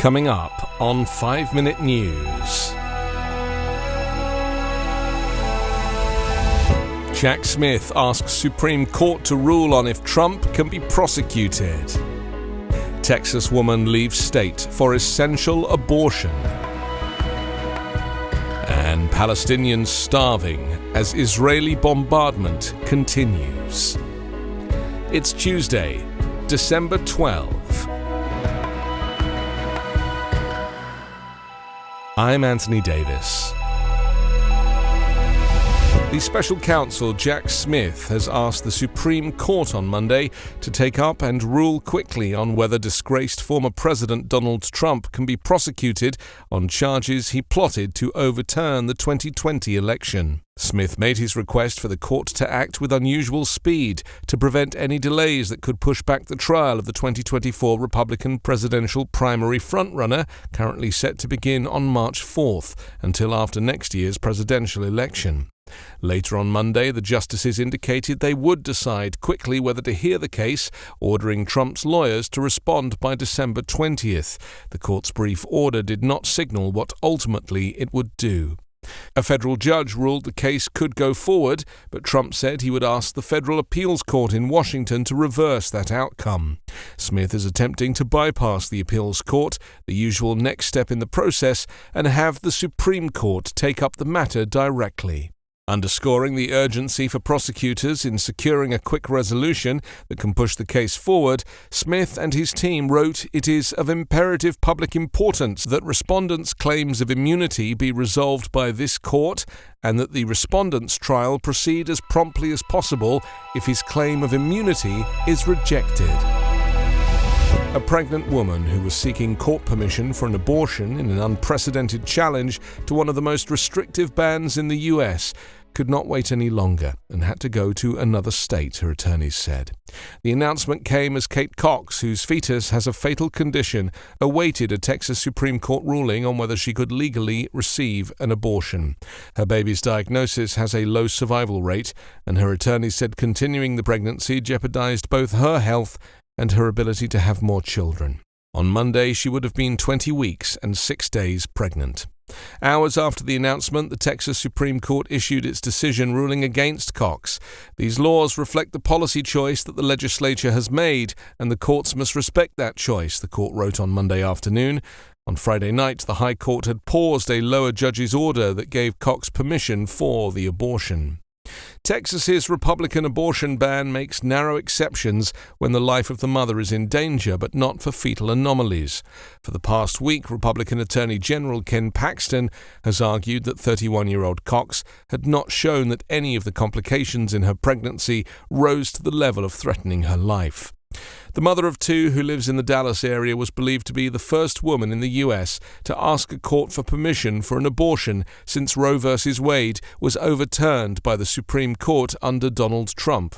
Coming up on 5 Minute News. Jack Smith asks Supreme Court to rule on if Trump can be prosecuted. Texas woman leaves state for essential abortion. And Palestinians starving as Israeli bombardment continues. It's Tuesday, December 12. I'm Anthony Davis. The special counsel Jack Smith has asked the Supreme Court on Monday to take up and rule quickly on whether disgraced former President Donald Trump can be prosecuted on charges he plotted to overturn the 2020 election. Smith made his request for the court to act with unusual speed to prevent any delays that could push back the trial of the 2024 Republican presidential primary frontrunner, currently set to begin on March 4th, until after next year's presidential election. Later on Monday, the justices indicated they would decide quickly whether to hear the case, ordering Trump's lawyers to respond by December 20th. The court's brief order did not signal what ultimately it would do. A federal judge ruled the case could go forward, but Trump said he would ask the Federal Appeals Court in Washington to reverse that outcome. Smith is attempting to bypass the appeals court, the usual next step in the process, and have the Supreme Court take up the matter directly. Underscoring the urgency for prosecutors in securing a quick resolution that can push the case forward, Smith and his team wrote it is of imperative public importance that respondents' claims of immunity be resolved by this court and that the respondent's trial proceed as promptly as possible if his claim of immunity is rejected. A pregnant woman who was seeking court permission for an abortion in an unprecedented challenge to one of the most restrictive bans in the US could not wait any longer and had to go to another state, her attorneys said. The announcement came as Kate Cox, whose fetus has a fatal condition, awaited a Texas Supreme Court ruling on whether she could legally receive an abortion. Her baby's diagnosis has a low survival rate, and her attorneys said continuing the pregnancy jeopardized both her health and her ability to have more children. On Monday, she would have been 20 weeks and 6 days pregnant. Hours after the announcement, the Texas Supreme Court issued its decision ruling against Cox. These laws reflect the policy choice that the legislature has made, and the courts must respect that choice, the court wrote on Monday afternoon. On Friday night, the High Court had paused a lower judge's order that gave Cox permission for the abortion. Texas's Republican abortion ban makes narrow exceptions when the life of the mother is in danger, but not for fetal anomalies. For the past week, Republican Attorney General Ken Paxton has argued that 31-year-old Cox had not shown that any of the complications in her pregnancy rose to the level of threatening her life. The mother of two, who lives in the Dallas area, was believed to be the first woman in the U.S. to ask a court for permission for an abortion since Roe v. Wade was overturned by the Supreme Court under Donald Trump.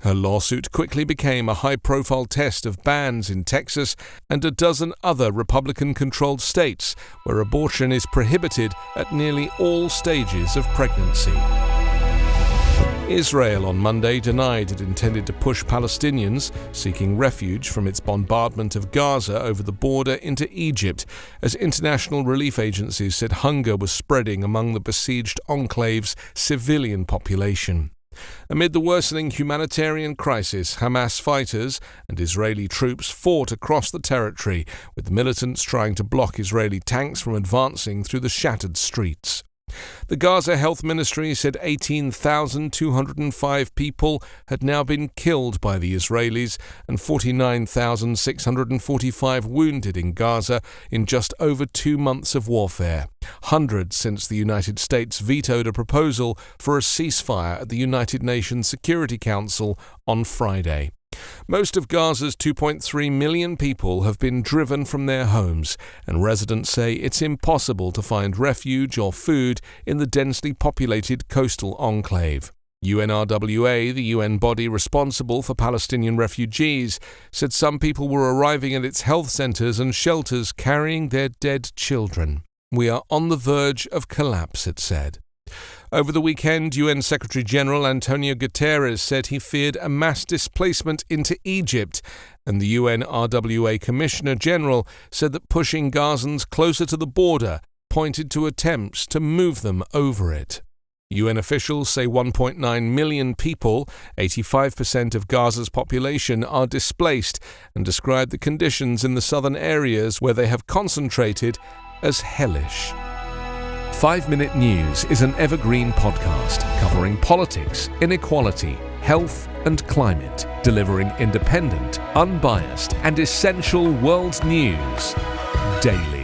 Her lawsuit quickly became a high-profile test of bans in Texas and a dozen other Republican-controlled states where abortion is prohibited at nearly all stages of pregnancy. Israel on Monday denied it intended to push Palestinians seeking refuge from its bombardment of Gaza over the border into Egypt, as international relief agencies said hunger was spreading among the besieged enclave's civilian population. Amid the worsening humanitarian crisis, Hamas fighters and Israeli troops fought across the territory, with militants trying to block Israeli tanks from advancing through the shattered streets. The Gaza Health Ministry said 18,205 people had now been killed by the Israelis and 49,645 wounded in Gaza in just over 2 months of warfare, hundreds since the United States vetoed a proposal for a ceasefire at the United Nations Security Council on Friday. Most of Gaza's 2.3 million people have been driven from their homes, and residents say it's impossible to find refuge or food in the densely populated coastal enclave. UNRWA, the UN body responsible for Palestinian refugees, said some people were arriving at its health centers and shelters carrying their dead children. We are on the verge of collapse, it said. Over the weekend, UN Secretary-General Antonio Guterres said he feared a mass displacement into Egypt, and the UN RWA Commissioner-General said that pushing Gazans closer to the border pointed to attempts to move them over it. UN officials say 1.9 million people, 85% of Gaza's population, are displaced and describe the conditions in the southern areas where they have concentrated as hellish. 5 Minute News is an Evergreen podcast covering politics, inequality, health and climate, delivering independent, unbiased and essential world news daily.